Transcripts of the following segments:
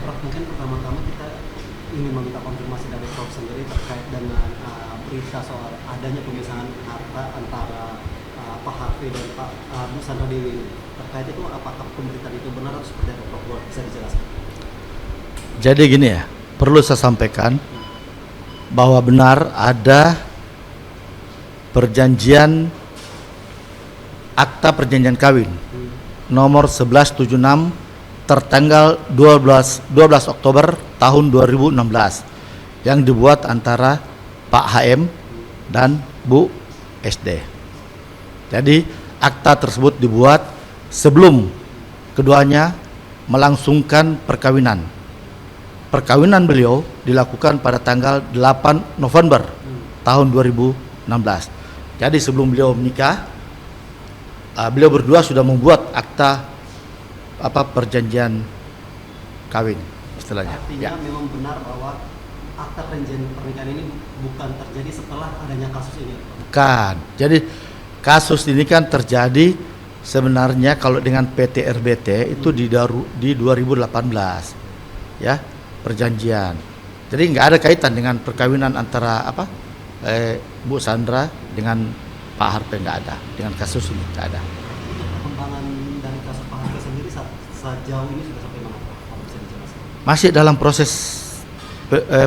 Prof, mungkin pertama-tama kita ingin meminta konfirmasi dari Prof sendiri terkait dengan berita soal adanya pemisahan harta antara Pak Harvey dan Pak Bu Sandra Dewi. Terkait itu apakah pemberitaan itu benar atau seperti apa, Prof? Bisa dijelaskan? Jadi gini ya, perlu saya sampaikan bahwa benar ada perjanjian akta perjanjian kawin nomor 1176 tertanggal 12 Oktober tahun 2016 yang dibuat antara Pak HM dan Bu SD. Jadi akta tersebut dibuat sebelum keduanya melangsungkan perkawinan. Perkawinan beliau dilakukan pada tanggal 8 November tahun 2016. Jadi sebelum beliau menikah, beliau berdua sudah membuat akta perjanjian kawin istilahnya. Artinya memang benar bahwa akta perjanjian pernikahan ini bukan terjadi setelah adanya kasus ini. Bukan. Jadi kasus ini kan terjadi sebenarnya kalau dengan PT RBT itu di 2018 ya, perjanjian. Jadi nggak ada kaitan dengan perkawinan antara Bu Sandra dengan Pak Harvey, nggak ada. Dengan kasus ini nggak ada. Untuk perkembangan dari kasus Pak Harvey sendiri sejauh ini sudah sampai mana, Pak? Apa bisa dijelaskan? Masih dalam proses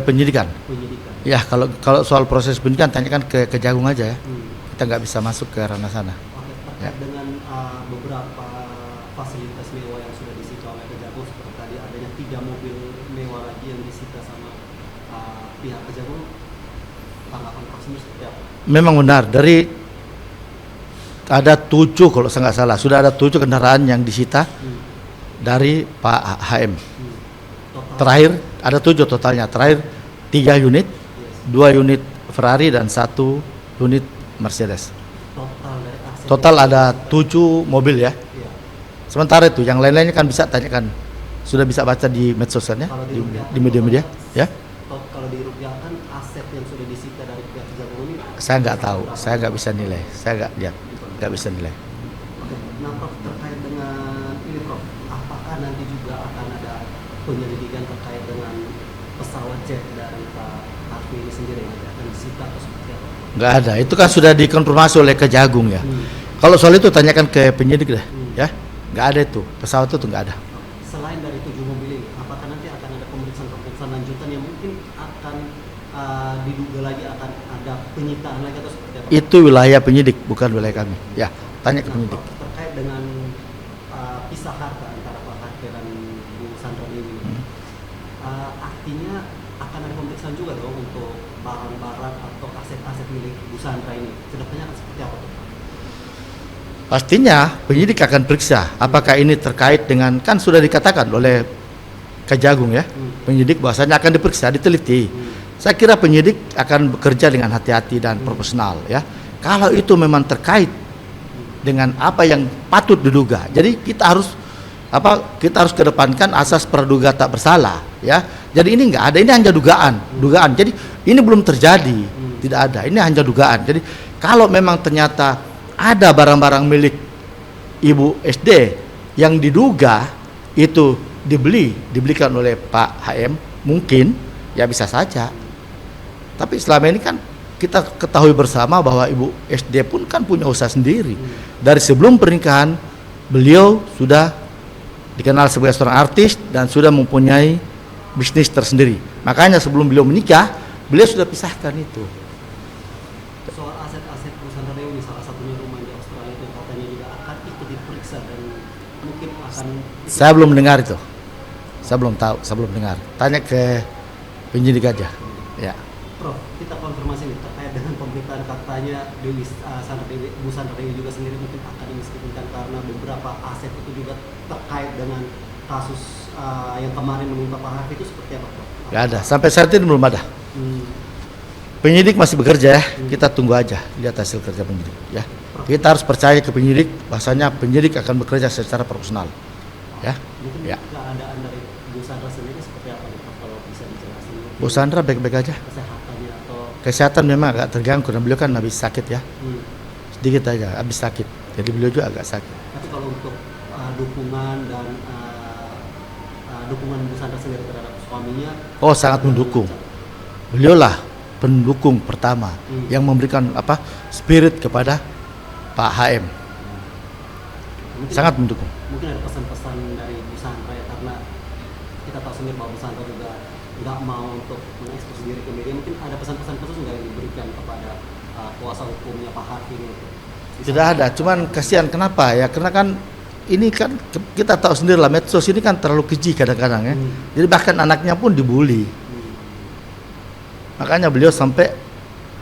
penyidikan. Penyidikan. Ya, kalau soal proses penyidikan tanyakan ke Kejagung aja ya. Kita nggak bisa masuk ke ranah sana. Oke, terkait dengan beberapa fasilitas mewah yang sudah disita oleh Kejagung, seperti tadi adanya 3 mobil mewah lagi yang disita sama pihak Kejagung, tanggapan Prof sendiri seperti apa? Memang benar, dari ada 7 kalau saya nggak salah, sudah ada 7 kendaraan yang disita dari Pak HM. Terakhir ada 7 totalnya, terakhir 3 unit, 2 unit Ferrari dan 1 unit Mercedes. Total ada 7 mobil ya. Iya. Sementara itu yang lain-lainnya kan bisa tanyakan, sudah bisa baca di medsosnya, di media-media ya. Kalau dirupiahkan aset yang sudah disita dari pihak Kejagung ini, Saya nggak tahu, saya nggak bisa nilai, saya nggak lihat, nggak bisa nilai. oke. Nah, Prof, terkait dengan ini, Prof, apakah nanti juga akan ada penyelidikan terkait dengan pesawat jet dari Pak Harvey ini sendiri yang akan disita atau seperti apa? Nggak ada, itu kan sudah dikonfirmasi oleh Kejagung ya. Kalau soal itu tanyakan ke penyidik deh, ya. Nggak ada itu, pesawat itu nggak ada. Selain dari 7 mobil ini, apakah nanti akan ada pemeriksaan lanjutan yang mungkin akan diduga lagi akan ada penyitaan lagi atau seperti apa? Itu wilayah penyidik, bukan wilayah kami. Ya, tanya ke penyidik. Terkait dengan pisah harta antara Pak Harvey dan Bu Sandra Dewi, artinya akan ada pemeriksaan juga dong untuk barang-barang atau aset-aset milik Bu Sandra ini. Kedepannya akan seperti apa tuh? Pastinya penyidik akan periksa apakah ini terkait dengan, kan sudah dikatakan oleh Kejagung ya, penyidik bahwasanya akan diperiksa, diteliti. Saya kira penyidik akan bekerja dengan hati-hati dan profesional ya. Kalau itu memang terkait dengan apa yang patut diduga, jadi kita harus kedepankan asas praduga tak bersalah ya. Jadi ini nggak ada, ini hanya dugaan. Jadi ini belum terjadi, tidak ada. Ini hanya dugaan. Jadi kalau memang ternyata ada barang-barang milik Ibu SD yang diduga itu dibelikan oleh Pak HM, mungkin ya bisa saja. Tapi selama ini kan kita ketahui bersama bahwa Ibu SD pun kan punya usaha sendiri. Dari sebelum pernikahan beliau sudah dikenal sebagai seorang artis dan sudah mempunyai bisnis tersendiri. Makanya sebelum beliau menikah, beliau sudah pisahkan itu. Soal aset-aset Bu Sandra Dewi, salah satunya rumah di Australia itu katanya juga akan ikut diperiksa dan mungkin akan. Saya belum mendengar itu. Saya belum tahu, saya belum dengar. Tanya ke penyidik aja. Ya. Prof, kita konfirmasi nih terkait dengan pemberitaan katanya Bu Sandra Dewi juga sendiri mungkin akan dimiskinkan karena beberapa aset itu juga terkait dengan kasus yang kemarin menimpa Pak Harvey, itu seperti apa, Prof? Nggak ada. Sampai saat ini belum ada. Penyidik masih bekerja ya. Kita tunggu aja lihat hasil kerja penyidik ya. Kita harus percaya ke penyidik, bahwasanya penyidik akan bekerja secara profesional. Ya. Mungkin Ya. keadaan dari Bu Sandra sendiri seperti apa nih, Prof, kalau bisa dijelaskan? Bu Sandra baik-baik aja. Kesehatannya atau Kesehatan memang agak terganggu karena beliau kan habis sakit ya. Sedikit aja habis sakit. Jadi beliau juga agak sakit. tapi kalau untuk dukungan dan dukungan Bu Sandra sendiri terhadap suaminya? Oh, sangat mendukung. Beliaulah pendukung pertama yang memberikan spirit kepada Pak HM. Mungkin, Sangat mendukung. mungkin ada pesan-pesan dari Bu Sandra ya, karena kita tahu sendiri bahwa Bu Sandra juga nggak mau untuk mengekspos diri ke media. Mungkin ada pesan-pesan khusus nggak yang diberikan kepada kuasa hukumnya Pak Harfi ini? Tidak ada, cuman kasihan kenapa ya? Karena kan ini kan kita tahu sendiri lah, medsos ini kan terlalu keji kadang-kadang ya. Jadi bahkan anaknya pun dibully. Makanya beliau sampai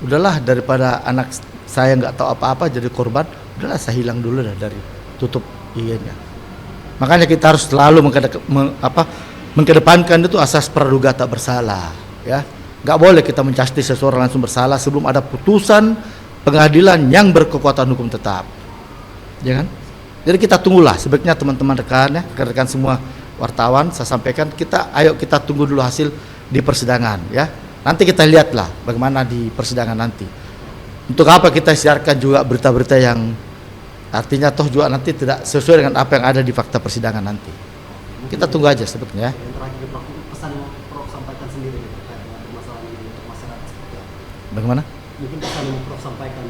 udahlah, daripada anak saya nggak tahu apa-apa jadi korban, udahlah saya hilang dulu dah, dari tutup IG-nya. Makanya kita harus selalu mengkedepankan itu asas praduga tak bersalah, ya. Nggak boleh kita menjustis seseorang langsung bersalah sebelum ada putusan pengadilan yang berkekuatan hukum tetap, ya kan? Jadi kita tunggulah, sebaiknya teman-teman rekan-rekan semua wartawan, saya sampaikan ayo kita tunggu dulu hasil di persidangan, ya. Nanti kita lihatlah bagaimana di persidangan nanti. Untuk apa kita siarkan juga berita-berita yang artinya toh juga nanti tidak sesuai dengan apa yang ada di fakta persidangan nanti. Kita tunggu aja sebetulnya. Yang terakhir, Prof, pesan yang Prof sampaikan sendiri terkait dengan permasalahan ini untuk masyarakat seperti apa? Bagaimana? Mungkin pesan yang Prof sampaikan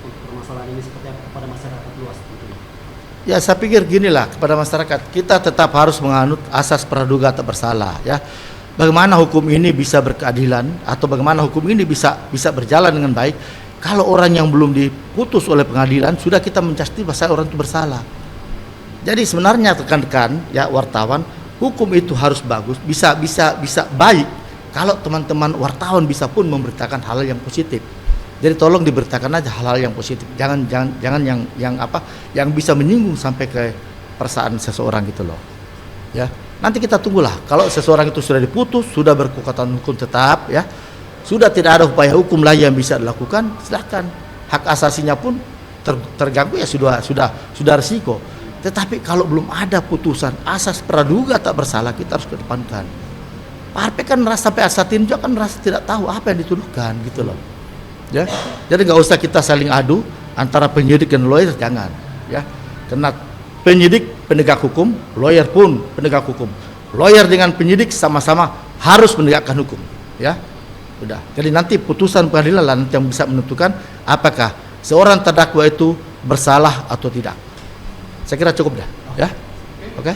untuk permasalahan ini seperti apa kepada masyarakat luas tentunya. Ya, saya pikir ginilah kepada masyarakat, kita tetap harus menganut asas praduga tak bersalah, ya. Bagaimana hukum ini bisa berkeadilan atau bagaimana hukum ini bisa berjalan dengan baik kalau orang yang belum diputus oleh pengadilan sudah kita menjustis bahwa orang itu bersalah. Jadi sebenarnya rekan-rekan ya wartawan, hukum itu harus bagus, bisa baik kalau teman-teman wartawan bisa pun memberitakan hal yang positif. Jadi tolong diberitakan aja hal-hal yang positif. Jangan yang bisa menyinggung sampai ke perasaan seseorang gitu loh. Ya. Nanti kita tunggulah kalau seseorang itu sudah diputus, sudah berkekuatan hukum tetap, ya. Sudah tidak ada upaya hukum lain yang bisa dilakukan, silahkan. Hak asasinya pun terganggu ya sudah risiko. Tetapi kalau belum ada putusan asas praduga tak bersalah, kita harus kedepankan. Pak Harfi kan sampai saat ini juga kan merasa tidak tahu apa yang dituduhkan gitu loh. Ya. Jadi nggak usah kita saling adu antara penyidik dan lawyer, jangan, ya. Karena penyidik penegak hukum, lawyer pun penegak hukum. Lawyer dengan penyidik sama-sama harus menegakkan hukum, ya. Udah. Jadi nanti putusan pengadilan lah nanti yang bisa menentukan apakah seorang terdakwa itu bersalah atau tidak. Saya kira cukup dah, ya. Oke.